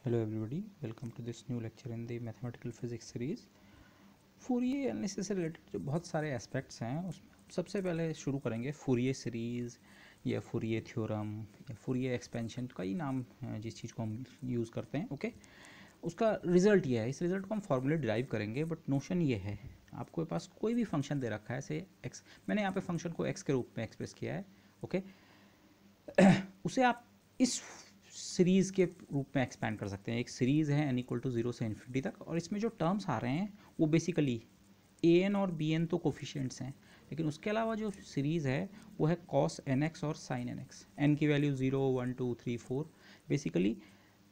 Hello everybody, welcome to this new lecture in the mathematical physics series. Fourier analysis से related जो बहुत सारे aspects हैं उसमें सबसे पहले शुरू करेंगे फूरिये सीरीज़ या फूरिये थ्योरम या फूरिये एक्सपेंशन, कई नाम हैं जिस चीज़ को हम यूज़ करते हैं. ओके, उसका रिजल्ट ये है, इस रिजल्ट को हम फॉर्मूले डिराइव करेंगे. बट नोशन ये है, आपके पास कोई भी फंक्शन दे रखा है, से एक्स, मैंने यहाँ पे फंक्शन को एक्स के रूप में एक्सप्रेस किया है. ओके, उसे आप इस सीरीज़ के रूप में एक्सपैंड कर सकते हैं. एक सीरीज़ है n = 0 से इन्फिनिटी तक, और इसमें जो टर्म्स आ रहे हैं वो बेसिकली ए एन और बी एन तो कोफिशिएंट्स हैं, लेकिन उसके अलावा जो सीरीज़ है वो है cos nx और sin nx. n की वैल्यू 0 1 2 3 4 बेसिकली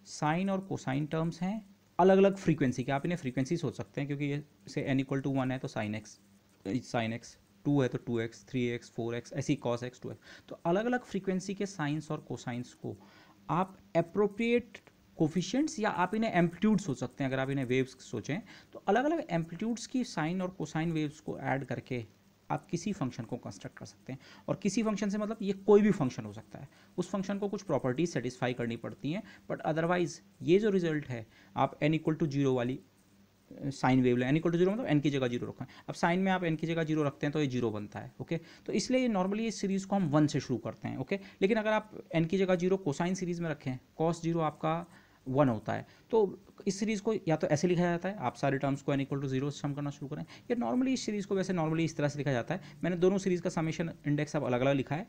साइन और कोसाइन टर्म्स हैं, अलग अलग फ्रीक्वेंसी के. आप इन्हें फ्रीक्वेंसी सोच सकते हैं क्योंकि ये से n = 1 है तो sin x, 2 है तो 2x, 3x, 4x, ऐसी cos x 2x. तो अलग अलग फ्रीक्वेंसी के साइंस और कोसाइंस को आप एप्रोप्रिएट कोफिशिएंट्स या आप इन्हें एम्पलीट्यूड सोच सकते हैं. अगर आप इन्हें वेव्स सोचें तो अलग अलग एम्पलीट्यूड्स की साइन और कोसाइन वेव्स को ऐड करके आप किसी फंक्शन को कंस्ट्रक्ट कर सकते हैं. और किसी फंक्शन से मतलब ये कोई भी फंक्शन हो सकता है. उस फंक्शन को कुछ प्रॉपर्टीज सेटिस्फाई करनी पड़ती हैं, बट अदरवाइज ये जो रिजल्ट है, आप n = 0 वाली साइन वेव लें. n = 0 मतलब n की जगह 0 रखें. अब साइन में आप n की जगह 0 रखते हैं तो ये 0 बनता है. ओके, तो इसलिए नॉर्मली इस सीरीज़ को हम 1 से शुरू करते हैं. ओके, लेकिन अगर आप n की जगह 0 कोसाइन सीरीज़ में रखें, cos 0 आपका 1 होता है, तो इस सीरीज़ को या तो ऐसे लिखा जाता है, आप सारे टर्म्स को n = 0 से सम करना शुरू करें, या नॉर्मली इस सीरीज़ को वैसे नॉर्मली इस तरह से लिखा जाता है. मैंने दोनों सीरीज़ का समेशन इंडेक्स अब अलग अलग लिखा है,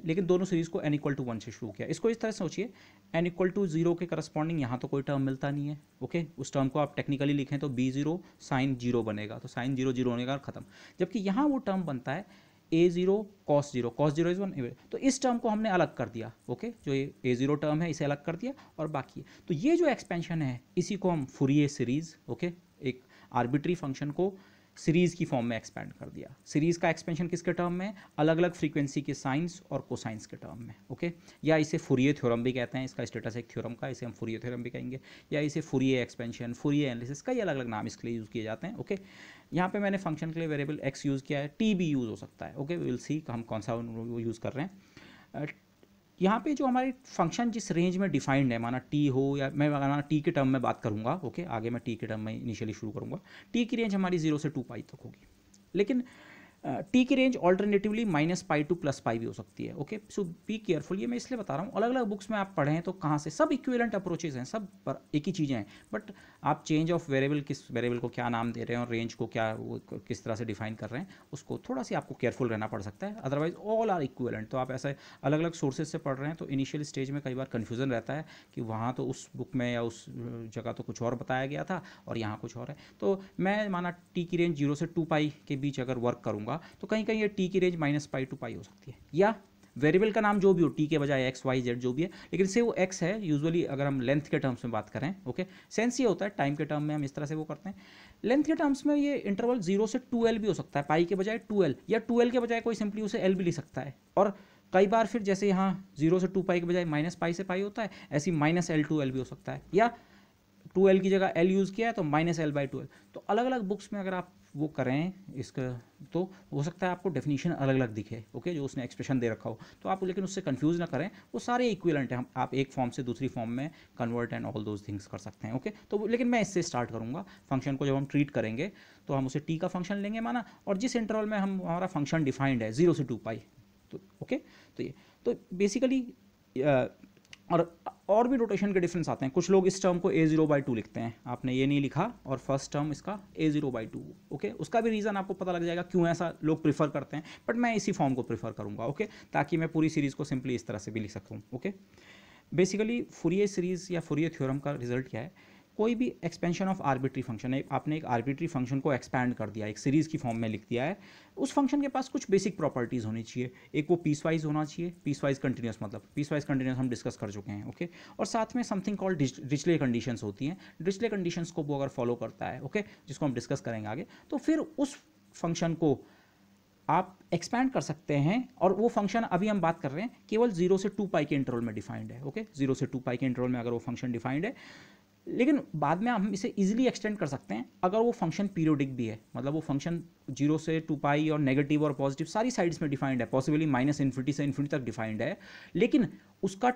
लेकिन दोनों सीरीज़ को n = 1 से शुरू किया. इसको इस तरह से सोचिए, n = 0 के करस्पॉन्डिंग यहाँ तो कोई टर्म मिलता नहीं है. ओके, उस टर्म को आप टेक्निकली लिखें तो b0 sin 0 बनेगा, तो sin 0 0 होने का ख़त्म. जबकि यहाँ वो टर्म बनता है a0 cos 0, cos 0 इज़ 1. तो इस टर्म को हमने अलग कर दिया. ओके, जो ये a0 टर्म है इसे अलग कर दिया, और बाकी तो ये जो एक्सपेंशन है इसी को हम फूरिये सीरीज़, ओके, एक आर्बिट्री फंक्शन को सीरीज़ की फॉर्म में एक्सपैंड कर दिया. सीरीज़ का एक्सपेंशन किसके टर्म में? अलग अलग फ्रीक्वेंसी के साइंस और कोसाइंस के टर्म में. ओके, या इसे फूरिये थ्योरम भी कहते हैं, इसका स्टेटस एक थ्योरम का, इसे हम फूरिये थ्योरम भी कहेंगे, या इसे फूरिये एक्सपेंशन, फूरिये एनालिसिस, कई अलग अलग नाम इसके लिए यूज़ किए जाते हैं. ओके, यहाँ पे मैंने फंक्शन के लिए वेरिएबल x यूज़ किया है, t भी यूज़ हो सकता है. ओके, विल सी हम कौन सा वो यूज़ कर रहे हैं. यहाँ पे जो हमारी फंक्शन जिस रेंज में डिफाइंड है, माना t हो, या मैं माना t के टर्म में बात करूँगा. ओके, आगे मैं t के टर्म में इनिशियली शुरू करूँगा. t की रेंज हमारी 0 से 2π तक होगी, लेकिन टी की रेंज ऑल्टरनेटिवली -π to +π भी हो सकती है. Okay, so be careful. ये मैं इसलिए बता रहा हूँ, अलग अलग बुक्स में आप पढ़ें तो कहाँ से सब इक्विवेलेंट अप्रोचेज हैं, सब पर एक ही चीज़ें हैं, बट आप चेंज ऑफ वेरिएबल, किस वेरिएबल को क्या नाम दे रहे हैं और रेंज को क्या वो किस तरह से डिफाइन कर रहे हैं, उसको थोड़ा सी आपको केयरफुल रहना पड़ सकता है. Otherwise all are equivalent. तो आप ऐसे अलग अलग सोर्सेज से पढ़ रहे हैं तो इनिशियल स्टेज में कई बार कन्फ्यूज़न रहता है कि वहाँ तो उस बुक में या उस जगह तो कुछ और बताया गया था और यहाँ कुछ और है. तो मैं माना टी की रेंज 0 से 2π के बीच अगर वर्क करूँगा तो कहीं कहीं टी की रेंज -π to π हो सकती है, या वेरिएबल का नाम जो भी हो, टी के बजाय एक्स वाई जेड जो भी है, लेकिन से वो एक्स है. यूजुअली अगर हम लेंथ के टर्म्स में बात करें, ओके, सेंस ये होता है टाइम के टर्म में हम इस तरह से वो करते हैं. लेंथ के टर्म्स में ये इंटरवल 0 से 2l भी हो सकता है, पाई के बजाय 2l, या 2l के बजाय कोई सिंपली उसे l भी लिख सकता है. और कई बार फिर जैसे यहाँ 0 से 2π के बजाय -π से π होता है, ऐसी -l to l भी हो सकता है, या 2l की जगह l यूज़ किया है तो -l/2l. तो अलग अलग बुक्स में अगर आप वो करें इसका, तो हो सकता है आपको डेफिनेशन अलग अलग दिखे. ओके, जो उसने एक्सप्रेशन दे रखा हो, तो आप लेकिन उससे कंफ्यूज ना करें, वो सारे इक्विवेलेंट हैं. आप एक फॉर्म से दूसरी फॉर्म में convert and all those things कर सकते हैं. ओके, तो लेकिन मैं इससे स्टार्ट करूँगा. फंक्शन को जब हम ट्रीट करेंगे तो हम उसे टी का फंक्शन लेंगे माना, और जिस इंटरवल में हम हमारा फंक्शन डिफाइंड है 0 से 2π, तो ओके, तो ये तो बेसिकली और भी रोटेशन के डिफरेंस आते हैं. कुछ लोग इस टर्म को a0/2 लिखते हैं, आपने ये नहीं लिखा, और फर्स्ट टर्म इसका a0/2. ओके, उसका भी रीज़न आपको पता लग जाएगा क्यों ऐसा लोग प्रीफर करते हैं, बट मैं इसी फॉर्म को प्रीफर करूँगा. ओके, ताकि मैं पूरी सीरीज़ को सिंपली इस तरह से भी लिख सकूँ. ओके, बेसिकली फूरिये सीरीज़ या फूरिये थ्योरम का रिजल्ट क्या है? कोई भी एक्सपेंशन ऑफ आर्बिट्री फंक्शन है, आपने एक आर्बिट्री फंक्शन को एक्सपैंड कर दिया, एक सीरीज़ की फॉर्म में लिख दिया है, उस फंक्शन के पास कुछ बेसिक प्रॉपर्टीज़ होनी चाहिए. एक वो पीसवाइज होना चाहिए, पीसवाइज कंटिन्यूस, मतलब पीसवाइज कंटिन्यूस हम डिस्कस कर चुके हैं. ओके, और साथ में समथिंग कॉल्ड डिरिचले कंडीशंस होती हैं. डिरिचले कंडीशंस को वो अगर फॉलो करता है, ओके, जिसको हम डिस्कस करेंगे आगे, तो फिर उस फंक्शन को आप एक्सपैंड कर सकते हैं. और वो फंक्शन अभी हम बात कर रहे हैं केवल 0 से 2π के इंटरवल में डिफाइंड है. ओके, 0 से 2π के इंटरवल में अगर वो फंक्शन डिफाइंड है, लेकिन बाद में हम इसे इजीली एक्सटेंड कर सकते हैं अगर वो फंक्शन पीरियोडिक भी है. मतलब वो फंक्शन 0 से 2π और नेगेटिव और पॉजिटिव सारी साइड्स में डिफाइंड है, पॉसिबली -∞ से ∞ तक डिफाइंड है, लेकिन उसका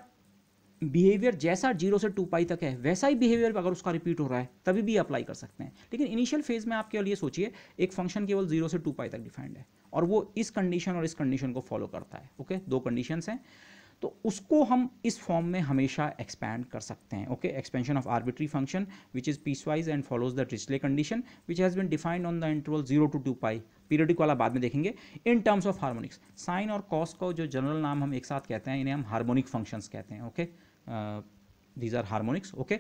बिहेवियर जैसा 0 से 2 पाई तक है वैसा ही बिहेवियर अगर उसका रिपीट हो रहा है तभी भी अप्लाई कर सकते हैं। लेकिन इनिशियल फेज में आप केवल ये सोचिए एक फंक्शन केवल 0 से 2 पाई तक डिफाइंड है और वो इस कंडीशन और इस कंडीशन को फॉलो करता है। ओके, दो कंडीशंस हैं, तो उसको हम इस फॉर्म में हमेशा एक्सपैंड कर सकते हैं। Okay, expansion of arbitrary function which is piecewise and follows the Dirichlet condition which has been defined on the interval 0 to 2 pi, periodic वाला बाद में देखेंगे। In terms of harmonics, sine और कॉस को जो जनरल नाम हम एक साथ कहते हैं इन्हें हम हार्मोनिक फंक्शंस कहते हैं। Okay, these are harmonics. Okay,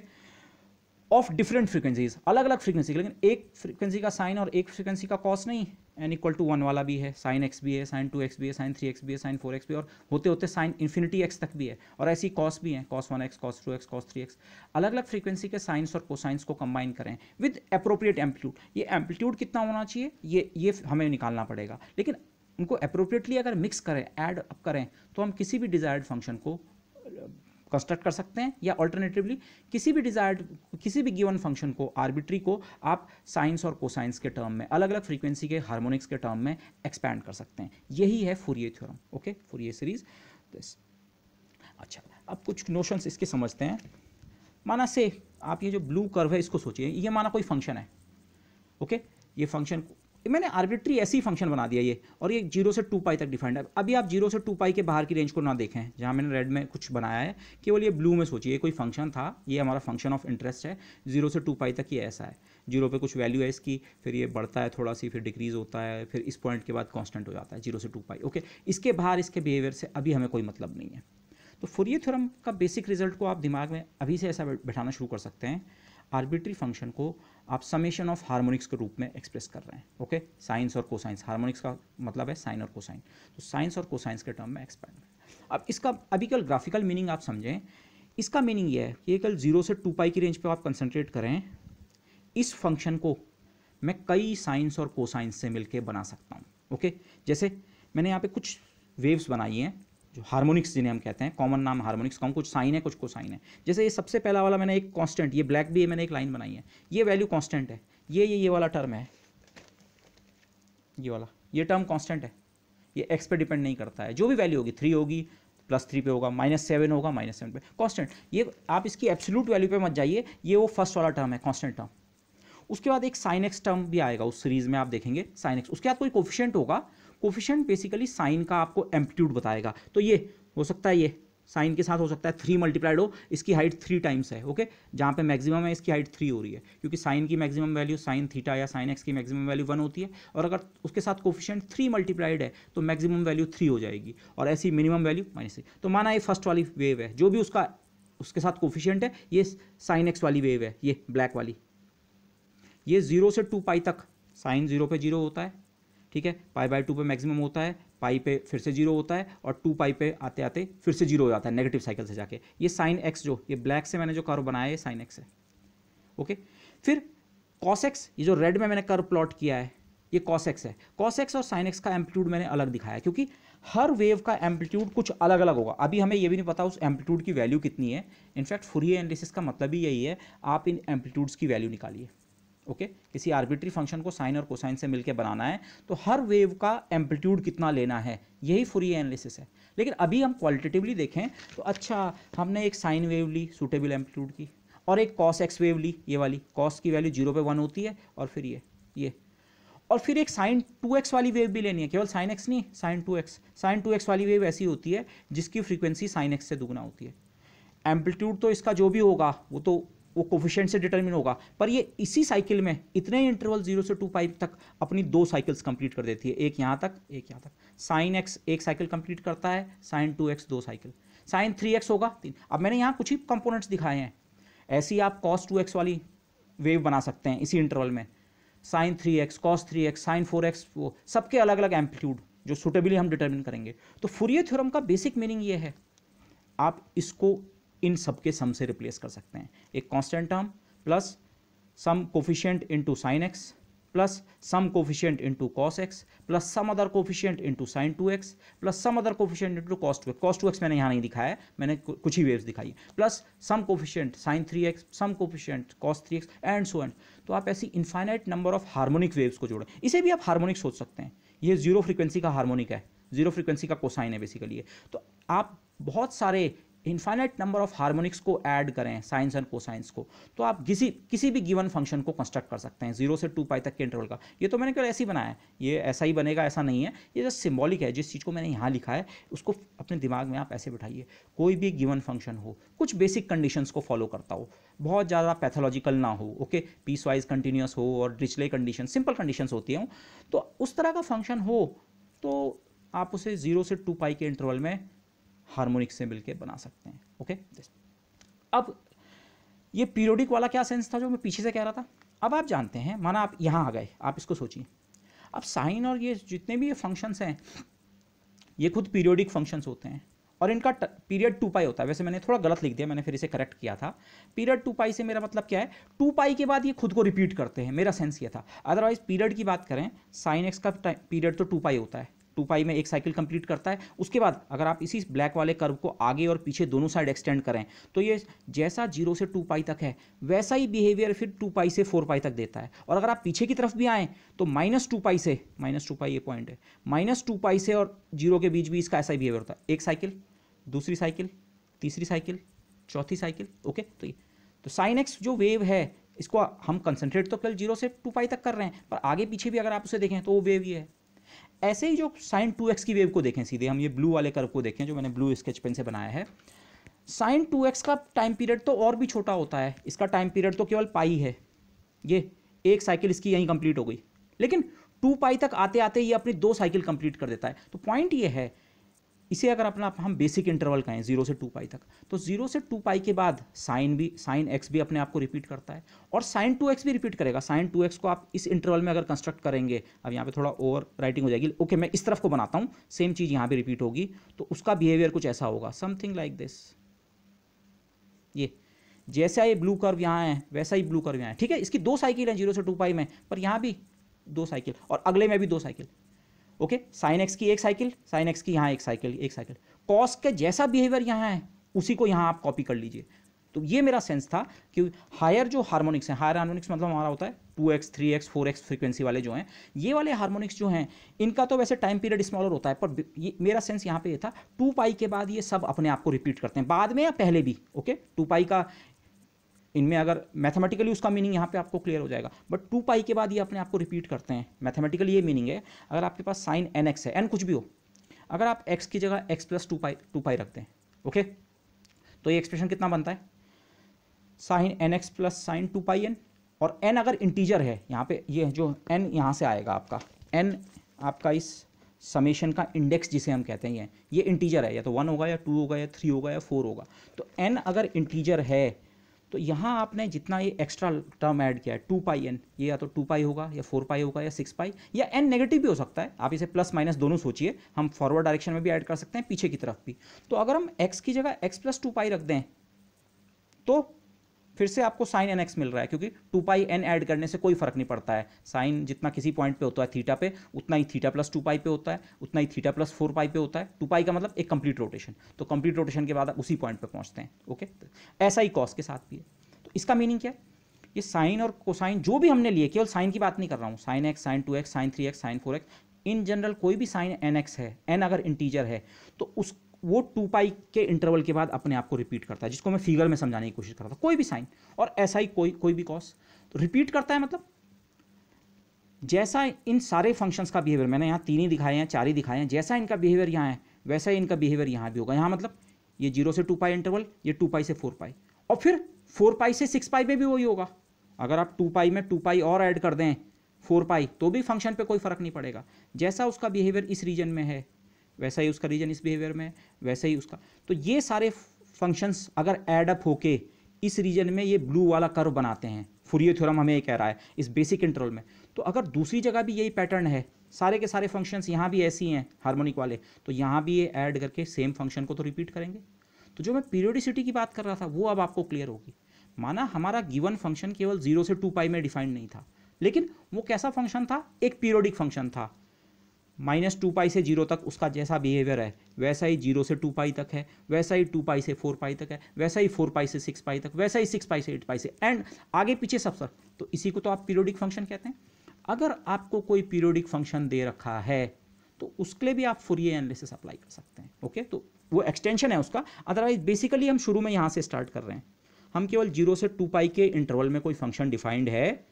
of different frequencies, अलग अलग फ्रीक्वेंसी, लेकिन एक फ्रीक्वेंसी का साइन और एक फ्रीक्वेंसी का कॉस नहीं। n=1 वाला भी है, साइन एक्स भी है, साइन 2x भी है, साइन 3x भी है, साइन 4x भी है, और होते होते साइन इन्फिनिटी x तक भी है, और ऐसी कॉस भी है, cos 1x, cos 2x, cos 3x। अलग अलग फ्रीक्वेंसी के साइंस और कोसाइंस को कंबाइन करें विद अप्रोप्रिएट एम्पलीट्यूड। ये एम्पलीट्यूड कितना होना चाहिए ये हमें निकालना पड़ेगा, लेकिन उनको अप्रोप्रिएटली अगर मिक्स करें, ऐड अप करें, तो हम किसी भी डिजायर्ड फंक्शन को कंस्ट्रक्ट कर सकते हैं, या अल्टरनेटिवली किसी भी गिवन फंक्शन को, आर्बिट्री को आप साइंस और कोसाइंस के टर्म में, अलग अलग फ्रीक्वेंसी के हार्मोनिक्स के टर्म में एक्सपैंड कर सकते हैं। यही है Fourier theorem. Okay, Fourier series. अच्छा, अब कुछ नोशंस इसके समझते हैं। माना से आप ये जो ब्लू कर्व है इसको सोचिए, ये माना कोई फंक्शन है। ओके, ये फंक्शन मैंने आर्बिट्री ऐसी फंक्शन बना दिया ये, और ये 0 से 2 पाई तक डिफाइंड है। अभी आप 0 से 2 पाई के बाहर की रेंज को ना देखें, जहाँ मैंने रेड में कुछ बनाया है, केवल ये ब्लू में सोचिए। कोई फंक्शन था, ये हमारा फंक्शन ऑफ इंटरेस्ट है, 0 से 2 पाई तक ये ऐसा है। 0 पे कुछ वैल्यू है इसकी, फिर ये बढ़ता है थोड़ा सी, फिर डिक्रीज होता है, फिर इस पॉइंट के बाद कॉन्स्टेंट हो जाता है 0 से 2 पाई। ओके, इसके बाहर इसके बिहेवियर से अभी हमें कोई मतलब नहीं है। तो फूरिये थ्योरम का बेसिक रिजल्ट को आप दिमाग में अभी से ऐसा बैठाना शुरू कर सकते हैं। आर्बिट्री फंक्शन को आप समेशन ऑफ हार्मोनिक्स के रूप में एक्सप्रेस कर रहे हैं। ओके, साइंस और कोसाइंस, हार्मोनिक्स का मतलब है साइन और कोसाइन, तो साइंस और कोसाइंस के टर्म में एक्सपैंड। अब इसका अभी कल ग्राफिकल मीनिंग आप समझें। इसका मीनिंग ये है कि कल 0 से 2 पाई की रेंज पे आप कंसंट्रेट करें, इस फंक्शन को मैं कई साइंस और कोसाइंस से मिलकर बना सकता हूँ। ओके, जैसे मैंने यहाँ पे कुछ वेव्स बनाई हैं जो हार्मोनिक्स जिन्हें हम कहते हैं, कॉमन नाम हार्मोनिक्स का, कुछ साइन है कुछ कोसाइन है। जैसे ये सबसे पहला वाला मैंने एक कांस्टेंट, ये ब्लैक भी है, मैंने एक लाइन बनाई है, ये वैल्यू कांस्टेंट है, ये वाला टर्म है, ये वाला, ये टर्म कांस्टेंट है, ये एक्स पे डिपेंड नहीं करता है। जो भी वैल्यू होगी, 3 होगी, +3 पे होगा, -7 होगा, -7 पे कांस्टेंट। ये आप इसकी एब्सोल्यूट वैल्यू पे मत जाइए, ये वो फर्स्ट वाला टर्म है, कांस्टेंट टर्म। उसके बाद एक साइन एक्स टर्म भी आएगा उस सीरीज में, आप देखेंगे साइन एक्स। उसके बाद कोई कोफिशिएंट होगा, कोफिशिएंट बेसिकली साइन का आपको एम्पलीट्यूड बताएगा। तो ये हो सकता है, ये साइन के साथ हो सकता है 3 मल्टीप्लाइड हो, इसकी हाइट 3 टाइम्स है। ओके, जहाँ पे मैक्सिमम है इसकी हाइट 3 हो रही है, क्योंकि साइन की मैक्सिमम वैल्यू साइन थीटा या साइन एक्स की मैक्सिमम वैल्यू 1 होती है, और अगर उसके साथ कोफिशिएंट 3 मल्टीप्लाइड है तो मैक्सिमम वैल्यू 3 हो जाएगी, और ऐसी मिनिमम वैल्यू -3। तो माना ये फर्स्ट वाली वेव है, जो भी उसके साथ कोफिशिएंट है, ये साइन एक्स वाली वेव है, ये ब्लैक वाली। ये 0 से 2 पाई तक साइन 0 पे 0 होता है, ठीक है, π/2 पे मैक्सिमम होता है, पाई पे फिर से 0 होता है, और 2 पाई पे आते आते फिर से 0 हो जाता है नेगेटिव साइकिल से जाके। ये साइन एक्स, जो ये ब्लैक से मैंने जो कर्व बनाया है, साइन एक्स है। ओके, फिर कॉस एक्स, ये जो रेड में मैंने कर्व प्लॉट किया है, ये कॉस एक्स है। कॉस एक्स और साइन एक्स का एम्पलीट्यूड मैंने अलग दिखाया, क्योंकि हर वेव का एम्पलीट्यूड कुछ अलग अलग होगा। अभी हमें ये भी नहीं पता उस एम्पलीट्यूड की वैल्यू कितनी है। इनफैक्ट फूरिये एनालिसिस का मतलब ही यही है, आप इन एम्पलीट्यूड्स की वैल्यू निकालिए। ओके, किसी आर्बिट्री फंक्शन को साइन और कोसाइन से मिलकर बनाना है, तो हर वेव का एम्पलीट्यूड कितना लेना है, यही फूरिये एनालिसिस है। लेकिन अभी हम क्वालिटेटिवली देखें तो अच्छा, हमने एक साइन वेव ली सूटेबल एम्पलीट्यूड की, और एक कॉस एक्स वेव ली, ये वाली, कॉस की वैल्यू 0 पे 1 होती है, और फिर ये और फिर एक साइन 2x वाली वेव भी लेनी है, केवल साइन एक्स नहीं, साइन 2x। साइन 2x वाली वेव ऐसी होती है जिसकी फ्रीक्वेंसी साइन एक्स से दुगना होती है। एम्पलीट्यूड तो इसका जो भी होगा वो कोफिशिएंट से डिटरमिन होगा, पर ये इसी साइकिल में इतने इंटरवल 0 से 2 पाई तक अपनी 2 साइकिल्स कंप्लीट कर देती है, एक यहाँ तक, एक यहाँ तक। साइन एक्स एक साइकिल कंप्लीट करता है, sign 2x 2 cycle, sign 3x होगा 3। अब मैंने यहाँ कुछ ही कंपोनेंट्स दिखाए हैं, ऐसी आप cos 2x वाली वेव बना सकते हैं इसी इंटरवल में, sign 3x, cos 3x, sine 4x, वो सबके अलग अलग एम्पलीट्यूड जो सुटेबली हम डिटरमिन करेंगे। तो फूरिये थ्योरम का बेसिक मीनिंग ये है, आप इसको इन सब के सम से रिप्लेस कर सकते हैं। एक constant term plus some coefficient into sine x plus some coefficient into cos x plus some other coefficient into sine 2x plus some other coefficient into cos 2x। Cos 2x मैंने यहाँ नहीं दिखाया है, मैंने कुछ ही वेव्स दिखाई है, plus some coefficient sine 3x, some coefficient cos 3x and so on. तो आप ऐसी infinite number of harmonic waves को जोड़ें। इसे भी आप हार्मोनिक सोच सकते हैं, ये 0 फ्रीक्वेंसी का हार्मोनिक है, 0 फ्रीक्वेंसी का कोसाइन है बेसिकली। तो आप बहुत सारे इनफाइनाइट नंबर ऑफ हार्मोनिक्स को ऐड करें, साइंस एंड कोसाइंस को, तो आप किसी भी गिवन फंक्शन को कंस्ट्रक्ट कर सकते हैं 0 से 2 पाई तक के इंटरवल का। ये तो मैंने केवल ऐसे ही बनाया है, ये ऐसा ही बनेगा ऐसा नहीं है, ये जस्ट सिंबॉलिक है। जिस चीज़ को मैंने यहाँ लिखा है उसको अपने दिमाग में आप ऐसे बिठाइए। कोई भी गिवन फंक्शन हो, कुछ बेसिक कंडीशंस को फॉलो करता हो, बहुत ज़्यादा पैथोलॉजिकल ना हो, ओके, पीस वाइज कंटिन्यूस हो और डिरिचले कंडीशन, सिंपल कंडीशंस होती हैं, तो उस तरह का फंक्शन हो तो आप उसे 0 से 2 पाई के इंटरवल में हार्मोनिक से मिलके बना सकते हैं, ओके। अब ये पीरियोडिक वाला क्या सेंस था जो मैं पीछे से कह रहा था। अब आप जानते हैं, माना आप यहाँ आ गए, आप इसको सोचिए, अब साइन और ये जितने भी ये फंक्शंस हैं ये खुद पीरियोडिक फंक्शंस होते हैं और इनका पीरियड 2 पाई होता है। वैसे मैंने थोड़ा गलत लिख दिया, मैंने फिर इसे करेक्ट किया था। पीरियड 2 पाई से मेरा मतलब क्या है, 2 पाई के बाद ये खुद को रिपीट करते हैं, मेरा सेंस ये था। अदरवाइज पीरियड की बात करें, साइन एक्स का पीरियड तो 2 पाई होता है, 2 पाई में एक साइकिल कंप्लीट करता है। उसके बाद अगर आप इसी ब्लैक वाले कर्व को आगे और पीछे दोनों साइड एक्सटेंड करें तो ये जैसा 0 से 2 पाई तक है वैसा ही बिहेवियर फिर 2 पाई से 4 पाई तक देता है। और अगर आप पीछे की तरफ भी आएँ तो -2 पाई से, -2 पाई ये पॉइंट है, -2 पाई से और 0 के बीच भी इसका ऐसा ही बिहेवियर होता है। एक साइकिल, दूसरी साइकिल, तीसरी साइकिल, चौथी साइकिल, ओके। तो साइन एक्स जो वेव है इसको हम कंसंट्रेट तो केवल 0 से 2 पाई तक कर रहे हैं, पर आगे पीछे भी अगर आप उसे देखें तो वो वेव ही है। ऐसे ही जो साइन 2x की वेव को देखें, सीधे हम ये ब्लू वाले कर्व को देखें जो मैंने ब्लू स्केच पेन से बनाया है, साइन 2x का टाइम पीरियड तो और भी छोटा होता है, इसका टाइम पीरियड तो केवल पाई है, ये एक साइकिल इसकी यहीं कंप्लीट हो गई, लेकिन 2 पाई तक आते आते ये अपनी 2 साइकिल कंप्लीट कर देता है। तो पॉइंट ये है, इसे अगर अपना हम बेसिक इंटरवल कहें 0 से 2 पाई तक, तो 0 से 2 पाई के बाद साइन एक्स भी अपने आप को रिपीट करता है और साइन 2x भी रिपीट करेगा। साइन 2x को आप इस इंटरवल में अगर कंस्ट्रक्ट करेंगे, अब यहाँ पे थोड़ा ओवर राइटिंग हो जाएगी, ओके, मैं इस तरफ को बनाता हूँ, सेम चीज़ यहाँ पे रिपीट होगी, तो उसका बिहेवियर कुछ ऐसा होगा, समथिंग लाइक दिस। ये जैसा ये ब्लू कर्व यहाँ है वैसा ही ब्लू कर्व यहाँ है, ठीक है। इसकी 2 साइकिल है 0 से 2 पाई में, पर यहाँ भी 2 साइकिल और अगले में भी 2 साइकिल, ओके। साइन एक्स की एक साइकिल, साइन एक्स की यहाँ एक साइकिल, कॉस के जैसा बिहेवियर यहाँ है उसी को यहाँ आप कॉपी कर लीजिए। तो ये मेरा सेंस था कि हायर जो हार्मोनिक्स हैं, हायर हार्मोनिक्स मतलब हमारा होता है 2x 3x 4x फ्रीक्वेंसी वाले जो हैं, ये वाले हार्मोनिक्स जो हैं इनका तो वैसे टाइम पीरियड स्मॉलर होता है, पर ये मेरा सेंस यहाँ पे ये था 2 पाई के बाद ये सब अपने आप को रिपीट करते हैं, बाद में या पहले भी, ओके। 2 पाई का इनमें अगर मैथमेटिकली उसका मीनिंग यहाँ पे आपको क्लियर हो जाएगा, बट 2 पाई के बाद ये अपने आप को रिपीट करते हैं। मैथमेटिकली ये मीनिंग है, अगर आपके पास साइन nx है, n कुछ भी हो, अगर आप x की जगह x प्लस 2 पाई रखते हैं, ओके, तो ये एक्सप्रेशन कितना बनता है, साइन nx प्लस साइन 2 पाई n, और n अगर इंटीजर है, यहाँ पे ये जो n यहाँ से आएगा आपका n, आपका इस समेशन का इंडेक्स जिसे हम कहते हैं ये इंटीजर है, या तो 1 होगा या 2 होगा या 3 होगा या 4 होगा। तो n अगर इंटीजर है तो यहाँ आपने जितना ये एक्स्ट्रा टर्म ऐड किया है 2 पाई n, ये या तो 2 पाई होगा या 4 पाई होगा या 6 पाई, या n नेगेटिव भी हो सकता है, आप इसे प्लस माइनस दोनों सोचिए, हम फॉरवर्ड डायरेक्शन में भी ऐड कर सकते हैं, पीछे की तरफ भी। तो अगर हम x की जगह x प्लस 2 पाई रख दें तो फिर से आपको साइन nx मिल रहा है, क्योंकि 2 पाई n ऐड करने से कोई फर्क नहीं पड़ता है, साइन जितना किसी पॉइंट पे होता है थीटा पे उतना ही थीटा प्लस 2 पाई पे होता है, उतना ही थीटा प्लस 4 पाई पे होता है। 2 पाई का मतलब एक कंप्लीट रोटेशन, तो कंप्लीट रोटेशन के बाद आप उसी पॉइंट पे पहुंचते हैं, ओके। ऐसा ही कॉस के साथ भी है। तो इसका मीनिंग क्या है, ये साइन और कोसाइन जो भी हमने लिए, केवल साइन की बात नहीं कर रहा हूँ, sine x, sine 2x, sine 3x, sine 4x, in general कोई भी साइन nx है, n अगर इंटीजर है तो वो 2 पाई के इंटरवल के बाद अपने आप को रिपीट करता है, जिसको मैं फिगर में समझाने की कोशिश कर रहा था। कोई भी साइन और ऐसा ही कोई भी कॉस तो रिपीट करता है, मतलब जैसा इन सारे फंक्शंस का बिहेवियर, मैंने यहाँ 3 ही दिखाए हैं, 4 ही दिखाए हैं, जैसा इनका बिहेवियर यहाँ है वैसा ही इनका बिहेवियर यहाँ भी होगा। यहाँ मतलब ये 0 से 2 पाई इंटरवल, ये 2 पाई से 4 पाई, और फिर 4 पाई से 6 पाई में भी वही होगा। अगर आप 2 पाई में 2 पाई और ऐड कर दें 4 पाई तो भी फंक्शन पे कोई फर्क नहीं पड़ेगा, जैसा उसका बिहेवियर इस रीजन में है वैसा ही उसका रीजन इस बिहेवियर में है, वैसे ही उसका। तो ये सारे फंक्शंस अगर ऐड अप होके इस रीजन में ये ब्लू वाला कर्व बनाते हैं, फूरियर थ्योरम हमें ये कह रहा है इस बेसिक इंटरवल में। तो अगर दूसरी जगह भी यही पैटर्न है, सारे के सारे फंक्शंस यहाँ भी ऐसी हैं हार्मोनिक वाले, तो यहाँ भी ये ऐड करके सेम फंक्शन को तो रिपीट करेंगे। तो जो मैं पीरियोडिसिटी की बात कर रहा था वो अब आपको क्लियर होगी। माना हमारा गिवन फंक्शन केवल 0 से 2 पाई में डिफाइंड नहीं था, लेकिन वो कैसा फंक्शन था, एक पीरियोडिक फंक्शन था, -2 पाई से 0 तक उसका जैसा बिहेवियर है वैसा ही 0 से 2 पाई तक है, वैसा ही 2 पाई से 4 पाई तक है, वैसा ही 4 पाई से 6 पाई तक, वैसा ही 6 पाई से 8 पाई से, एंड आगे पीछे सब सर। तो इसी को तो आप पीरियोडिक फंक्शन कहते हैं। अगर आपको कोई पीरियोडिक फंक्शन दे रखा है तो उसके लिए भी आप फूरियर एनालिसिस अप्लाई कर सकते हैं, ओके। तो वो एक्सटेंशन है उसका। अदरवाइज बेसिकली हम शुरू में यहाँ से स्टार्ट कर रहे हैं, हम केवल 0 से 2π के इंटरवल में कोई फंक्शन डिफाइंड है,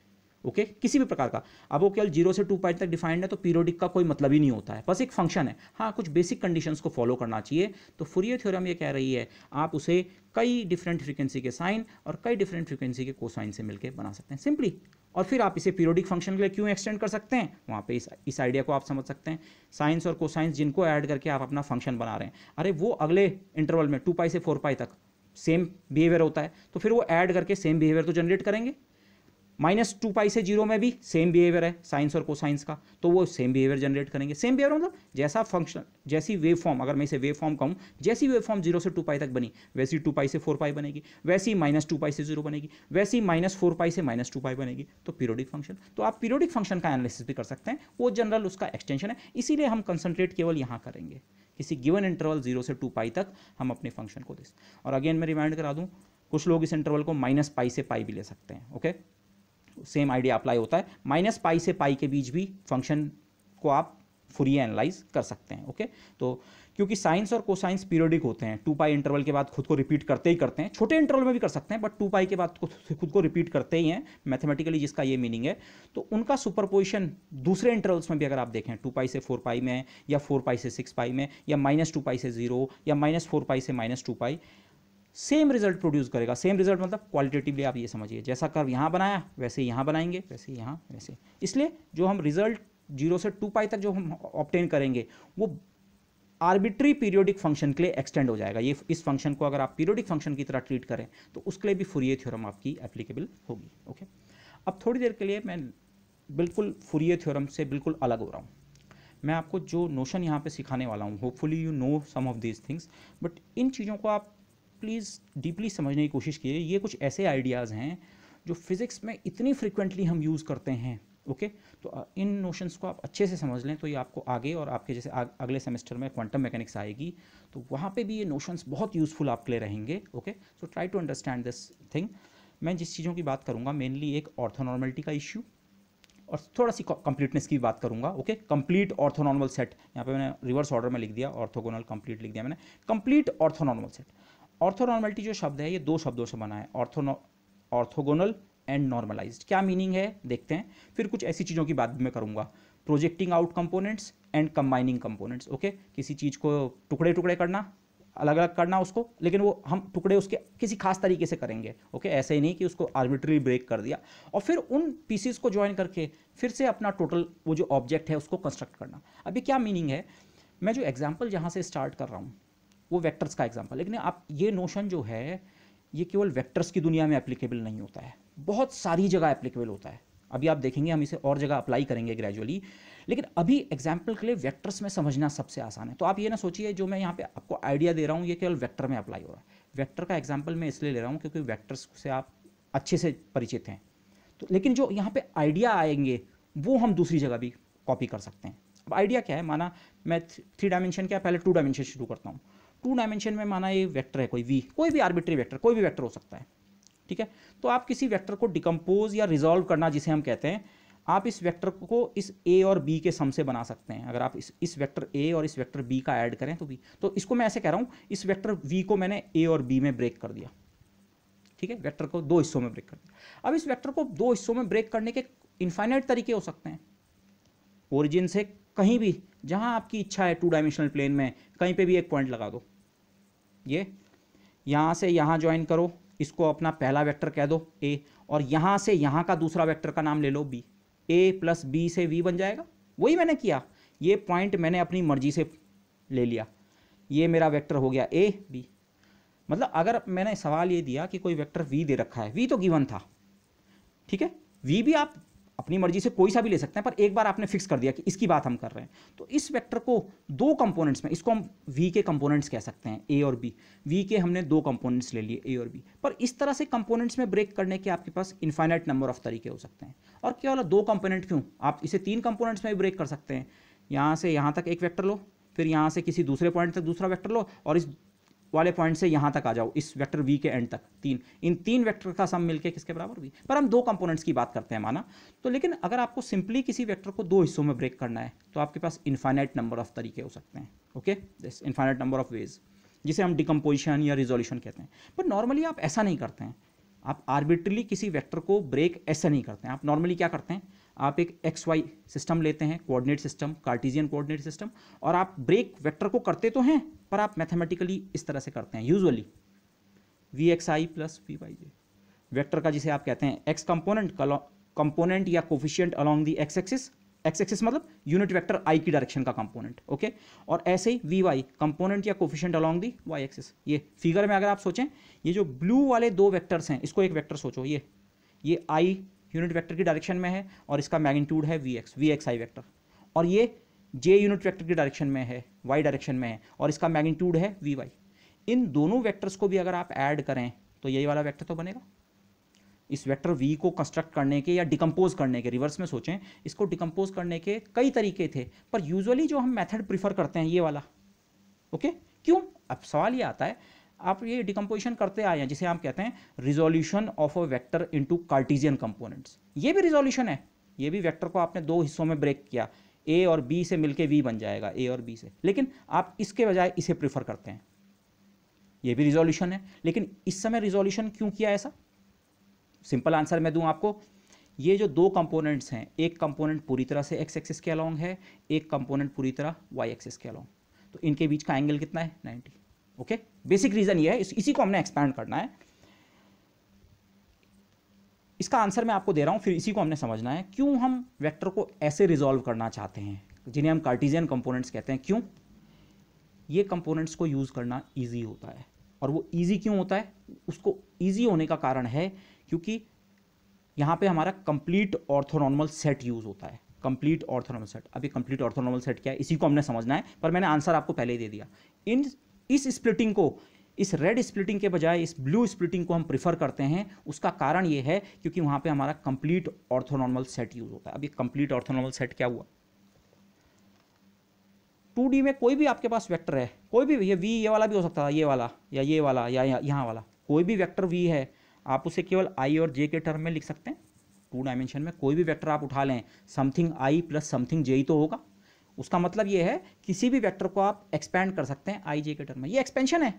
ओके, किसी भी प्रकार का। अब वो केवल 0 से 2π तक डिफाइंड है तो पीरियोडिक का कोई मतलब ही नहीं होता है, बस एक फंक्शन है। हाँ, कुछ बेसिक कंडीशंस को फॉलो करना चाहिए। तो फूरियर थ्योरम ये कह रही है आप उसे कई डिफरेंट फ्रीक्वेंसी के साइन और कई डिफरेंट फ्रीक्वेंसी के कोसाइन से मिलकर बना सकते हैं सिंपली। और फिर आप इसे पीरियोडिक फंक्शन के लिए क्यों एक्सटेंड कर सकते हैं, वहाँ पे इस आइडिया को आप समझ सकते हैं। साइंस और कोसाइंस जिनको ऐड करके आप अपना फंक्शन बना रहे हैं, अरे वो अगले इंटरवल में 2π से 4π तक सेम बिहेवियर होता है, तो फिर वो ऐड करके सेम बिहेवियर तो जनरेट करेंगे। -2π से 0 में भी सेम बिहेवियर है साइंस और कोसाइंस का, तो वो सेम बिहेवियर जनरेट करेंगे। सेम बिहेवियर मतलब जैसा फंक्शन, जैसी वेव फॉर्म, अगर मैं इसे वेव फॉर्म कहूँ, जैसी वेव फॉर्म 0 से 2π तक बनी वैसी 2π से 4π बनेगी, वैसी -2π से 0 बनेगी, वैसी -4π से -2π बनेगी। तो पीरियोडिक फंक्शन, तो आप पीरियोडिक फंक्शन का एनालिसिस भी कर सकते हैं, वो जनरल उसका एक्सटेंशन है। इसीलिए हम कंसंट्रेट केवल यहाँ करेंगे, किसी गिवन इंटरवल 0 से 2π तक हम अपने फंक्शन को दे। और अगेन मैं रिमाइंड करा दूँ, कुछ लोग इस इंटरवल को -π से π भी ले सकते हैं, ओके, सेम आइडिया अप्लाई होता है। -π से π के बीच भी फंक्शन को आप फूरियर एनालाइज कर सकते हैं, ओके। तो क्योंकि साइंस और कोसाइंस पीरियोडिक होते हैं, 2π इंटरवल के बाद खुद को रिपीट करते ही करते हैं, छोटे इंटरवल में भी कर सकते हैं, बट 2π के बाद खुद को रिपीट करते ही हैं मैथमेटिकली, जिसका ये मीनिंग है। तो उनका सुपरपोजिशन दूसरे इंटरवल्स में भी अगर आप देखें, 2π से 4π में, या 4π से 6π में, या -2π से 0, या -4π से -2π, सेम रिजल्ट प्रोड्यूस करेगा। सेम रिजल्ट मतलब क्वालिटेटिवली आप ये समझिए, जैसा कर्व यहाँ बनाया वैसे यहाँ बनाएंगे, वैसे यहाँ, वैसे। इसलिए जो हम रिजल्ट 0 से 2π तक जो हम ऑब्टेन करेंगे वो आर्बिट्री पीरियोडिक फंक्शन के लिए एक्सटेंड हो जाएगा। ये इस फंक्शन को अगर आप पीरियोडिक फंक्शन की तरह ट्रीट करें तो उसके लिए भी फूरियर थ्योरम आपकी एप्लीकेबल होगी, ओके। अब थोड़ी देर के लिए मैं बिल्कुल फूरियर थ्योरम से बिल्कुल अलग हो रहा हूँ। मैं आपको जो नोशन यहाँ पे सिखाने वाला हूँ, hopefully you know some of these things, but इन चीज़ों को आप प्लीज़ डीपली समझने की कोशिश कीजिए। ये कुछ ऐसे आइडियाज़ हैं जो फिज़िक्स में इतनी फ्रिक्वेंटली हम यूज़ करते हैं, ओके। तो इन नोशंस को आप अच्छे से समझ लें तो ये आपको आगे, और आपके जैसे अगले सेमेस्टर में क्वांटम मैकेनिक्स आएगी तो वहाँ पे भी ये नोशंस बहुत यूज़फुल आपके लिए रहेंगे, okay. So try to understand this thing. मैं जिस चीज़ों की बात करूँगा मेनली एक ऑर्थोनॉर्मलिटी का इश्यू और थोड़ा सी कंप्लीटनेस की बात करूँगा, ओके। कंप्लीट ऑर्थोनॉर्मल सेट, यहाँ पे मैंने रिवर्स ऑर्डर में लिख दिया, ऑर्थोगोनल कंप्लीट लिख दिया मैंने, कंप्लीट ऑर्थोनॉर्मल सेट। ऑर्थोनॉर्मलिटी जो शब्द है ये दो शब्दों से बना है, ऑर्थोगोनल एंड नॉर्मलाइज्ड। क्या मीनिंग है देखते हैं, फिर कुछ ऐसी चीज़ों की बात भी मैं करूँगा, projecting out components and combining components, okay. किसी चीज़ को टुकड़े टुकड़े करना, अलग अलग करना उसको, लेकिन वो हम टुकड़े उसके किसी खास तरीके से करेंगे, ओके। ऐसे ही नहीं कि उसको आर्बिट्री ब्रेक कर दिया और फिर उन पीसेस को ज्वाइन करके फिर से अपना टोटल वो जो ऑब्जेक्ट है उसको कंस्ट्रक्ट करना। अभी क्या मीनिंग है, मैं जो एग्जाम्पल जहाँ से स्टार्ट कर रहा हूँ वो वेक्टर्स का एग्जाम्पल, लेकिन आप ये नोशन जो है ये केवल वेक्टर्स की दुनिया में एप्लीकेबल नहीं होता है, बहुत सारी जगह एप्लीकेबल होता है। अभी आप देखेंगे हम इसे और जगह अप्लाई करेंगे ग्रेजुअली, लेकिन अभी एग्जाम्पल के लिए वेक्टर्स में समझना सबसे आसान है। तो आप ये ना सोचिए जो मैं यहाँ पे आपको आइडिया दे रहा हूँ ये केवल वेक्टर में अप्लाई हो रहा है। वेक्टर का एग्जाम्पल मैं इसलिए ले रहा हूँ क्योंकि वेक्टर्स से आप अच्छे से परिचित हैं, तो लेकिन जो यहाँ पे आइडिया आएंगे वो हम दूसरी जगह भी कॉपी कर सकते हैं। अब आइडिया क्या है, माना मैं 3 डायमेंशन क्या, पहले 2 डायमेंशन शुरू करता हूँ। 2 डायमेंशन में माना ये वेक्टर है कोई वी, कोई भी आर्बिट्री वेक्टर, कोई भी वेक्टर हो सकता है, ठीक है। तो आप किसी वेक्टर को डिकम्पोज या रिजॉल्व करना जिसे हम कहते हैं, आप इस वेक्टर को इस ए और बी के सम से बना सकते हैं। अगर आप इस वेक्टर ए और इस वेक्टर बी का ऐड करें तो बी, तो इसको मैं ऐसे कह रहा हूँ, इस वेक्टर वी को मैंने ए और बी में ब्रेक कर दिया, ठीक है। वेक्टर को 2 हिस्सों में ब्रेक कर दिया। अब इस वेक्टर को 2 हिस्सों में ब्रेक करने के इनफाइनाइट तरीके हो सकते हैं, ओरिजिन से कहीं भी जहां आपकी इच्छा है 2 डायमेंशनल प्लेन में कहीं पे भी एक पॉइंट लगा दो, ये यहां से यहां ज्वाइन करो, इसको अपना पहला वेक्टर कह दो ए, और यहां से यहां का दूसरा वेक्टर का नाम ले लो बी, ए प्लस बी से वी बन जाएगा। वही मैंने किया, ये पॉइंट मैंने अपनी मर्जी से ले लिया, ये मेरा वेक्टर हो गया ए बी। मतलब अगर मैंने सवाल ये दिया कि कोई वेक्टर वी दे रखा है, वी तो गिवन था, ठीक है, वी भी आप अपनी मर्जी से कोई सा भी ले सकते हैं, पर एक बार आपने फिक्स कर दिया कि इसकी बात हम कर रहे हैं, तो इस वेक्टर को 2 कंपोनेंट्स में, इसको हम वी के कंपोनेंट्स कह सकते हैं, ए और बी। वी के हमने 2 कंपोनेंट्स ले लिए, ए और बी, पर इस तरह से कंपोनेंट्स में ब्रेक करने के आपके पास इनफाइनाइट नंबर ऑफ तरीके हो सकते हैं। और केवल 2 कंपोनेंट क्यों, आप इसे 3 कंपोनेंट्स में भी ब्रेक कर सकते हैं। यहाँ से यहाँ तक एक वेक्टर लो, फिर यहाँ से किसी दूसरे पॉइंट तक दूसरा वेक्टर लो, और इस वाले पॉइंट से यहाँ तक आ जाओ, इस वेक्टर वी के एंड तक, 3, इन 3 वेक्टर का सम मिलके किसके बराबर वी। पर हम 2 कंपोनेंट्स की बात करते हैं माना, तो लेकिन अगर आपको सिंपली किसी वेक्टर को 2 हिस्सों में ब्रेक करना है तो आपके पास इनफाइनाइट नंबर ऑफ तरीके हो सकते हैं, okay, this infinite number of ways. जिसे हम डिकम्पोजिशन या रिजोल्यूशन कहते हैं। पर नॉर्मली आप ऐसा नहीं करते हैं, आप आर्बिट्रली किसी वेक्टर को ब्रेक ऐसे नहीं करते हैं। आप नॉर्मली क्या करते हैं, आप एक एक्स वाई सिस्टम लेते हैं, coordinate system, Cartesian coordinate system, और आप ब्रेक वेक्टर को करते तो हैं पर आप मैथमेटिकली इस तरह से करते हैं usually v x i plus v y j vector का, जिसे आप कहते हैं एक्स कंपोनेंट या coefficient along the x axis मतलब यूनिट वेक्टर आई की डायरेक्शन का कंपोनेंट, ओके। और ऐसे ही वी वाई कंपोनेंट या coefficient along the y axis. ये फिगर में अगर आप सोचें, ये जो ब्लू वाले दो वेक्टर्स हैं, इसको एक वेक्टर सोचो, ये आई यूनिट वेक्टर की डायरेक्शन में है और इसका मैग्नीट्यूड है वी एक्स आई वेक्टर, और ये जे यूनिट वेक्टर की डायरेक्शन में है, वाई डायरेक्शन में है, और इसका मैग्नीट्यूड है वी वाई। इन दोनों वेक्टर्स को भी अगर आप ऐड करें तो यही वाला वेक्टर तो बनेगा। इस वेक्टर v को कंस्ट्रक्ट करने के या डिकम्पोज करने के, रिवर्स में सोचें, इसको डिकम्पोज करने के कई तरीके थे, पर यूजुअली जो हम मेथड प्रीफर करते हैं ये वाला, ओके। क्यों? अब सवाल ये आता है, आप ये डिकम्पोजिशन करते आए हैं जिसे हम कहते हैं resolution of a vector into Cartesian components. ये भी रिजोल्यूशन है, ये भी वेक्टर को आपने दो हिस्सों में ब्रेक किया, a और b से मिलके v बन जाएगा, a और b से, लेकिन आप इसके बजाय इसे प्रीफर करते हैं। ये भी रिजोल्यूशन है, लेकिन इस समय रिजोल्यूशन क्यों किया ऐसा? सिंपल आंसर मैं दूं आपको, ये जो दो कंपोनेंट्स हैं, एक कंपोनेंट पूरी तरह से एक्स एक्सिस के अलोंग है, एक कंपोनेंट पूरी तरह वाई एक्सिस के अलोंग, तो इनके बीच का एंगल कितना है? 90, ओके। बेसिक रीजन ये है, इसी को हमने एक्सपैंड करना है। इसका आंसर मैं आपको दे रहा हूं, फिर इसी को हमने समझना है, क्यों हम वेक्टर को ऐसे रिजॉल्व करना चाहते हैं जिन्हें हम कार्टेशियन कंपोनेंट्स कहते हैं। क्यों? ये कंपोनेंट्स को यूज करना ईजी होता है, और वो ईजी क्यों होता है? उसको ईजी होने का कारण है क्योंकि यहाँ पे हमारा कंप्लीट ऑर्थोनॉर्मल सेट यूज होता है। कंप्लीट ऑर्थोनॉर्मल सेट, अभी कंप्लीट ऑर्थोनॉर्मल सेट क्या है इसी को हमने समझना है, पर मैंने आंसर आपको पहले ही दे दिया। इस स्प्लिटिंग को, इस रेड स्प्लिटिंग के बजाय इस ब्लू स्प्लिटिंग को हम प्रीफर करते हैं। उसका कारण ये है क्योंकि वहाँ पे हमारा कंप्लीट ऑर्थोनॉर्मल सेट यूज होता है। अब ये कंप्लीट ऑर्थोनॉर्मल सेट क्या हुआ? 2D में कोई भी आपके पास वेक्टर है, कोई भी, ये v ये वाला भी हो सकता है, ये वाला या ये वाला या यहाँ वाला, कोई भी वेक्टर v है, आप उसे केवल i और j के टर्म में लिख सकते हैं। 2 डायमेंशन में कोई भी वेक्टर आप उठा लें, something i plus something j ही तो होगा। उसका मतलब ये है किसी भी वेक्टर को आप एक्सपैंड कर सकते हैं i j के टर्म में, ये एक्सपेंशन है।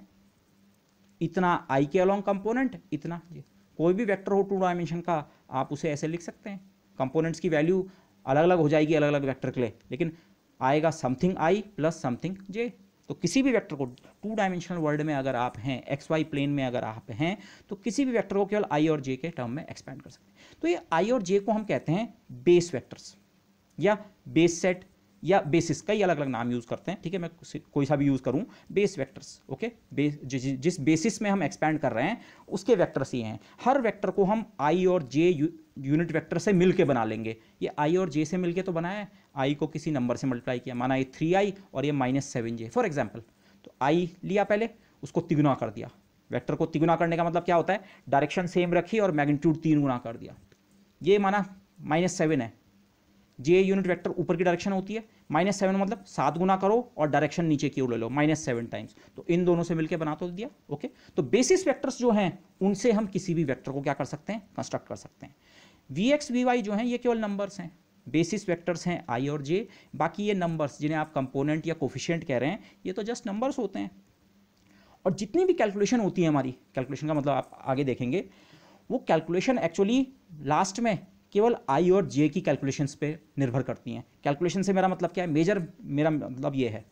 इतना i के अलोंग कंपोनेंट, इतना j। कोई भी वेक्टर हो 2 डायमेंशन का, आप उसे ऐसे लिख सकते हैं। कंपोनेंट्स की वैल्यू अलग अलग हो जाएगी अलग अलग वेक्टर के लिए, लेकिन आएगा something i plus something j। तो किसी भी वेक्टर को 2 डायमेंशनल वर्ल्ड में अगर आप हैं, एक्स वाई प्लेन में अगर आप हैं, तो किसी भी वेक्टर को केवल i और j के टर्म में एक्सपेंड कर सकते हैं। तो ये i और j को हम कहते हैं बेस वेक्टर्स या बेस सेट या बेसिस, कई अलग अलग नाम यूज करते हैं, ठीक है, मैं कोई सा भी यूज करूं, बेस वेक्टर्स, ओके। जिस बेसिस में हम एक्सपैंड कर रहे हैं उसके वेक्टर्स ये हैं। हर वेक्टर को हम i और j यूनिट वेक्टर से मिलके बना लेंगे। ये i और j से मिलके तो बनाया है, i को किसी नंबर से मल्टीप्लाई किया, माना ये 3i और ये -7j फॉर एग्जाम्पल। तो i लिया पहले, उसको तिगुना कर दिया। वेक्टर को तिगुना करने का मतलब क्या होता है? डायरेक्शन सेम रखी और मैग्नीट्यूड 3 गुना कर दिया। ये माना -7 है, j यूनिट वेक्टर ऊपर की डायरेक्शन होती है, -7 मतलब 7 गुना करो और डायरेक्शन नीचे की ओर ले लो, -7 टाइम्स, तो इन दोनों से मिलकर बना तो दिया, ओके। तो बेसिस वेक्टर्स जो हैं उनसे हम किसी भी वेक्टर को क्या कर सकते हैं? कंस्ट्रक्ट कर सकते हैं। vx vy जो हैं ये केवल नंबर्स हैं, बेसिस वेक्टर्स हैं i और j, बाकी ये नंबर्स जिन्हें आप कंपोनेंट या कोफिशिएंट कह रहे हैं, ये तो जस्ट नंबर्स होते हैं। और जितनी भी कैलकुलेशन होती है हमारी, कैलकुलेशन का मतलब आप आगे देखेंगे, वो कैलकुलेशन एक्चुअली लास्ट में केवल i और j की कैलकुलेशंस पे निर्भर करती हैं। कैलकुलेशन से मेरा मतलब क्या है? मेरा मतलब ये है,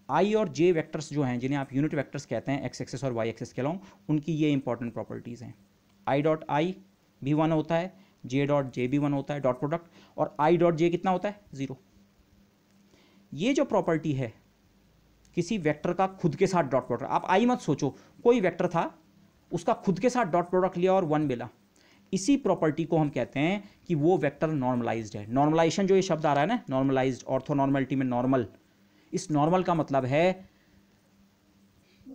i और j वेक्टर्स जो हैं जिन्हें आप यूनिट वेक्टर्स कहते हैं एक्स एक्सिस और वाई एक्सिस के अलोंग, उनकी ये इंपॉर्टेंट प्रॉपर्टीज़ हैं। i डॉट i भी 1 होता है, j डॉट j भी 1 होता है, डॉट प्रोडक्ट, और i डॉट j कितना होता है? 0। ये जो प्रॉपर्टी है किसी वेक्टर का खुद के साथ डॉट प्रोडक्ट, आप i मत सोचो, कोई वेक्टर था उसका खुद के साथ डॉट प्रोडक्ट लिया और 1 मिला, इसी प्रॉपर्टी को हम कहते हैं कि वो वेक्टर नॉर्मलाइज्ड है। नॉर्मलाइजेशन जो ये शब्द आ रहा है ना, नॉर्मलाइज्ड, ऑर्थोनॉर्मलिटी में नॉर्मल, इस नॉर्मल का मतलब है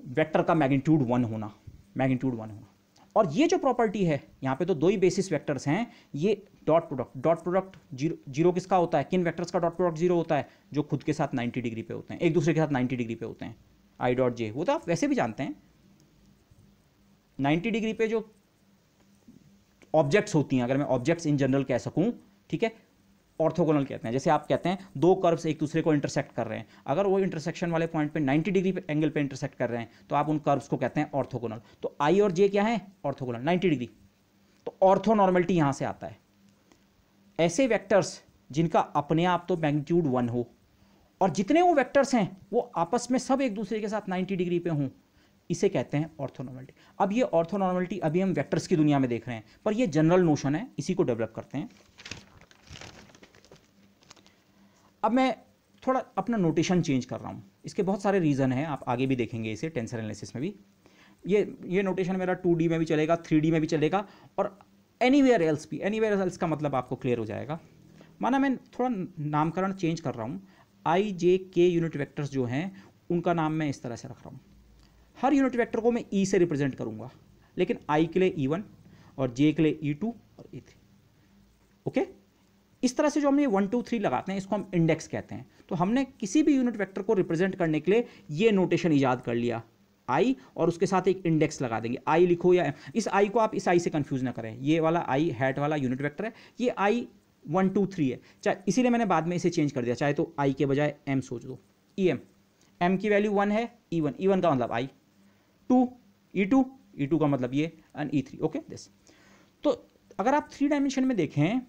वेक्टर का मैग्नीट्यूड 1 होना, मैग्नीट्यूड 1 होना। और ये जो प्रॉपर्टी है, यहाँ पे तो दो ही बेसिस वेक्टर्स हैं, ये डॉट प्रोडक्ट जीरो किसका होता है? किन वेक्टर्स का डॉट प्रोडक्ट 0 होता है? जो खुद के साथ 90 डिग्री पे होते हैं, एक दूसरे के साथ 90 डिग्री पे होते हैं। i डॉट j, वो तो आप वैसे भी जानते हैं, 90 डिग्री पे जो ऑब्जेक्ट्स होती हैं, अगर मैं ऑब्जेक्ट्स इन जनरल कह सकूं, ठीक है, ऑर्थोगोनल कहते हैं। जैसे आप कहते हैं दो कर्व्स एक दूसरे को इंटरसेक्ट कर रहे हैं, अगर वो इंटरसेक्शन वाले पॉइंट पे 90 डिग्री एंगल पे इंटरसेक्ट कर रहे हैं तो आप उन कर्व्स को कहते हैं ऑर्थोगोनल। तो आई और जे क्या है? Orthogonal 90 degree. तो ऑर्थोनॉर्मलिटी यहां से आता है। ऐसे वेक्टर्स जिनका अपने आप तो मैग्नीट्यूड 1 हो और जितने वो वेक्टर्स हैं वो आपस में सब एक दूसरे के साथ 90 डिग्री पे हों, इसे कहते हैं ऑर्थोनॉर्मलिटी। अब ये ऑर्थोनॉर्मलिटी अभी हम वेक्टर्स की दुनिया में देख रहे हैं, पर ये जनरल नोशन है, इसी को डेवलप करते हैं। अब मैं थोड़ा अपना नोटेशन चेंज कर रहा हूँ, इसके बहुत सारे रीज़न हैं, आप आगे भी देखेंगे इसे टेंसर एनालिसिस में भी। ये नोटेशन मेरा 2D में भी चलेगा, 3D में भी चलेगा और एनीवेयर एल्स भी। एनीवेयर एल्स का मतलब आपको क्लियर हो जाएगा। माना मैं थोड़ा नामकरण चेंज कर रहा हूँ, आई जे के यूनिट वेक्टर्स जो हैं उनका नाम मैं इस तरह से रख रहा हूँ। हर यूनिट वेक्टर को मैं ई से रिप्रेजेंट करूँगा, लेकिन आई के लिए E1 और जे के लिए E2 और E3। ओके, इस तरह से जो हमने 1 2 3 लगाते हैं इसको हम इंडेक्स कहते हैं। तो हमने किसी भी यूनिट वेक्टर को रिप्रेजेंट करने के लिए ये नोटेशन ईजाद कर लिया, आई और उसके साथ एक इंडेक्स लगा देंगे। आई लिखो या इस आई को आप इस आई से कंफ्यूज ना करें, ये वाला आई हैट वाला यूनिट वेक्टर है, ये आई 1 2 3 है। चाहे इसीलिए मैंने बाद में इसे चेंज कर दिया, चाहे तो आई के बजाय एम सोच दो, ई एम। एम की वैल्यू 1 है, E1, E1 का मतलब आई, 2 E2, E2 का मतलब ये, एंड E3। Okay this. तो अगर आप 3 डायमेंशन में देखें,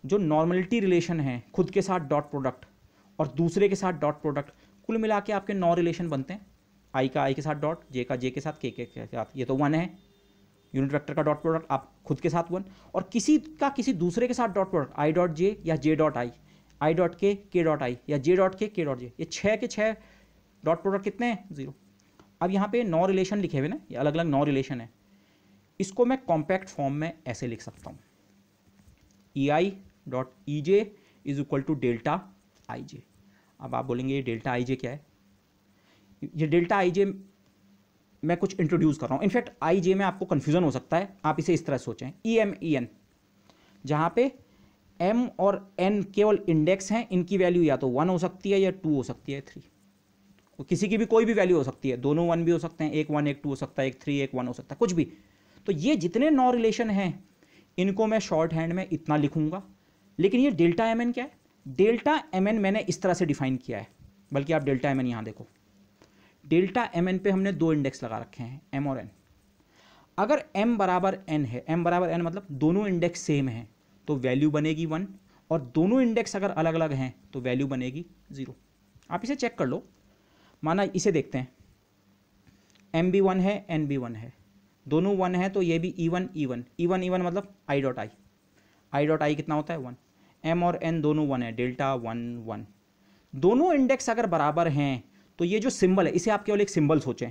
जो नॉर्मलिटी रिलेशन है खुद के साथ डॉट प्रोडक्ट और दूसरे के साथ डॉट प्रोडक्ट, कुल मिला के आपके 9 रिलेशन बनते हैं। आई का आई के साथ डॉट, जे का जे के साथ, के साथ, ये तो 1 है यूनिट वेक्टर का डॉट प्रोडक्ट, आप खुद के साथ 1, और किसी का किसी दूसरे के साथ dot product, I dot J या जे डॉट आई डॉट के डॉट आई या जे डॉट के डॉट जे, ये 6 के 6 डॉट प्रोडक्ट कितने हैं? 0। अब यहाँ पे 9 रिलेशन लिखे हुए ना, ये अलग अलग 9 रिलेशन है। इसको मैं कॉम्पैक्ट फॉर्म में ऐसे लिख सकता हूँ, e i dot e j is equal to delta i j. अब आप बोलेंगे ये डेल्टा आई जे क्या है? ये डेल्टा आई जे मैं कुछ इंट्रोड्यूस कर रहा हूँ। इनफैक्ट आई जे में आपको कंफ्यूजन हो सकता है, आप इसे इस तरह सोचें, ई एम ई एन, जहाँ पे एम और एन केवल इंडेक्स हैं, इनकी वैल्यू या तो 1 हो सकती है या 2 हो सकती है, 3, किसी की भी कोई भी वैल्यू हो सकती है, दोनों 1 भी हो सकते हैं, एक 1 एक 2 हो सकता है, एक 3 एक 1 हो सकता है, कुछ भी। तो ये जितने 9 रिलेशन हैं इनको मैं शॉर्ट हैंड में इतना लिखूंगा। लेकिन ये डेल्टा एम एन क्या है? डेल्टा एम एन मैंने इस तरह से डिफाइन किया है, बल्कि आप डेल्टा एम एन यहाँ देखो, डेल्टा एम एन पे हमने 2 इंडेक्स लगा रखे हैं, एम और एन। अगर m बराबर n है, m बराबर n मतलब दोनों इंडेक्स सेम हैं तो वैल्यू बनेगी 1, और दोनों इंडेक्स अगर अलग अलग हैं तो वैल्यू बनेगी 0। आप इसे चेक कर लो। माना इसे देखते हैं, m भी 1 है, n भी 1 है, दोनों 1 है तो ये भी E1 E1 E1 E1 मतलब i डॉट आई कितना होता है? 1। m और n दोनों 1 है, डेल्टा 1 1। दोनों इंडेक्स अगर बराबर हैं तो ये जो सिंबल है, इसे आप केवल एक सिंबल सोचें,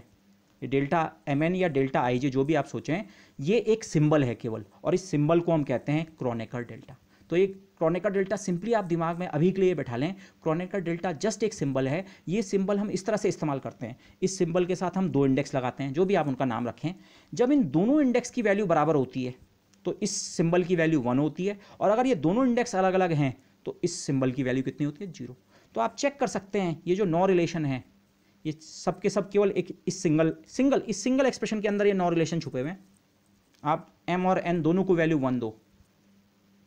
ये डेल्टा एम एन या डेल्टा आई जे जो भी आप सोचें, ये एक सिंबल है केवल, और इस सिंबल को हम कहते हैं क्रोनेकर डेल्टा। तो ये क्रोनेकर डेल्टा सिंपली आप दिमाग में अभी के लिए बैठा लें, क्रोनेकर डेल्टा जस्ट एक सिंबल है। ये सिंबल हम इस तरह से इस्तेमाल करते हैं, इस सिंबल के साथ हम 2 इंडेक्स लगाते हैं, जो भी आप उनका नाम रखें। जब इन दोनों इंडेक्स की वैल्यू बराबर होती है तो इस सिंबल की वैल्यू 1 होती है, और अगर ये दोनों इंडेक्स अलग अलग हैं तो इस सिंबल की वैल्यू कितनी होती है? 0। तो आप चेक कर सकते हैं ये जो 9 रिलेशन है ये सब के सब केवल एक इस सिंगल एक्सप्रेशन के अंदर ये 9 रिलेशन छुपे हुए हैं। आप m और n दोनों को वैल्यू 1 दो,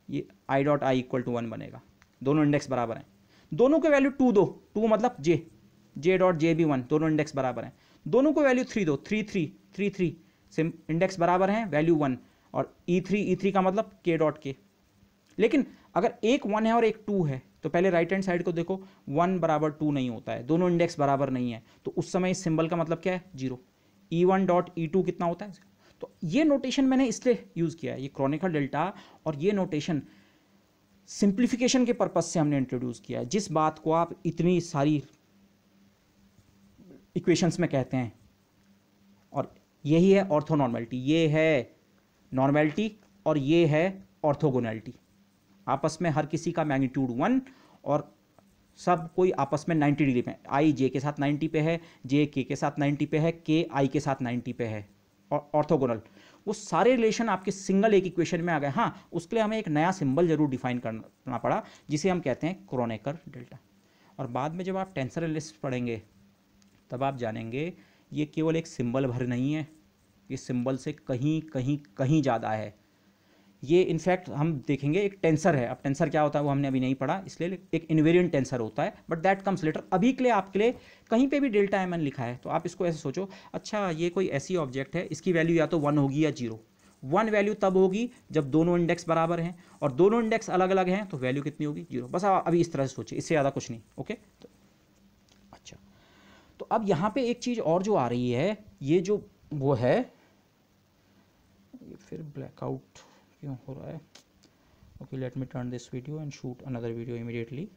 ये i dot i equal to 1 बनेगा, दोनों इंडेक्स बराबर हैं। दोनों को वैल्यू 2 दो, 2 मतलब j डॉट जे भी 1, दोनों इंडेक्स बराबर हैं। दोनों को वैल्यू 3 दो, 3 3 3 3, इंडेक्स बराबर हैं, वैल्यू 1, और E3 का मतलब k डॉट के। लेकिन अगर एक 1 है और एक 2 है तो पहले राइट हैंड साइड को देखो, 1 बराबर 2 नहीं होता है, दोनों इंडेक्स बराबर नहीं है, तो उस समय इस सिंबल का मतलब क्या है? 0। E1 डॉट E2 कितना होता है? तो ये नोटेशन मैंने इसलिए यूज़ किया है, ये क्रोनेकर डेल्टा, और ये नोटेशन सिंप्लीफिकेशन के पर्पज से हमने इंट्रोड्यूस किया है, जिस बात को आप इतनी सारी इक्वेशंस में कहते हैं। और यही है ऑर्थोनॉर्मलिटी, ये है नॉर्मलिटी और ये है ऑर्थोगोनैलिटी। आपस में हर किसी का मैग्नीट्यूड 1 और सब कोई आपस में 90 डिग्री पे, आई जे के साथ 90 पे है, जे के साथ 90 पे है, के आई के साथ 90 पे है, और ऑर्थोगोनल। वो सारे रिलेशन आपके सिंगल एक इक्वेशन में आ गए। हाँ, उसके लिए हमें एक नया सिंबल जरूर डिफाइन करना पड़ा, जिसे हम कहते हैं क्रोनेकर डेल्टा। और बाद में जब आप टेंसर एनालिसिस पढ़ेंगे तब आप जानेंगे ये केवल एक सिंबल भर नहीं है, ये सिंबल से कहीं कहीं कहीं ज़्यादा है। ये इनफैक्ट हम देखेंगे एक टेंसर है। अब टेंसर क्या होता है वो हमने अभी नहीं पढ़ा, इसलिए एक इनवेरिएंट टेंसर होता है, बट दैट कम्स लेटर। अभी के लिए आपके लिए कहीं पे भी डेल्टा एम एन लिखा है तो आप इसको ऐसे सोचो, अच्छा ये कोई ऐसी ऑब्जेक्ट है, इसकी वैल्यू या तो 1 होगी या 0। 1 वैल्यू तब होगी जब दोनों इंडेक्स बराबर हैं, और दोनों इंडेक्स अलग अलग हैं तो वैल्यू कितनी होगी, 0। बस आप अभी इस तरह से सोचिए, इससे ज़्यादा कुछ नहीं। ओके तो अच्छा, तो अब यहाँ पे एक चीज़ और जो आ रही है, ये जो वो है, ये फिर ब्लैकआउट क्यों हो रहा है? Okay, let me turn this video and shoot another video immediately.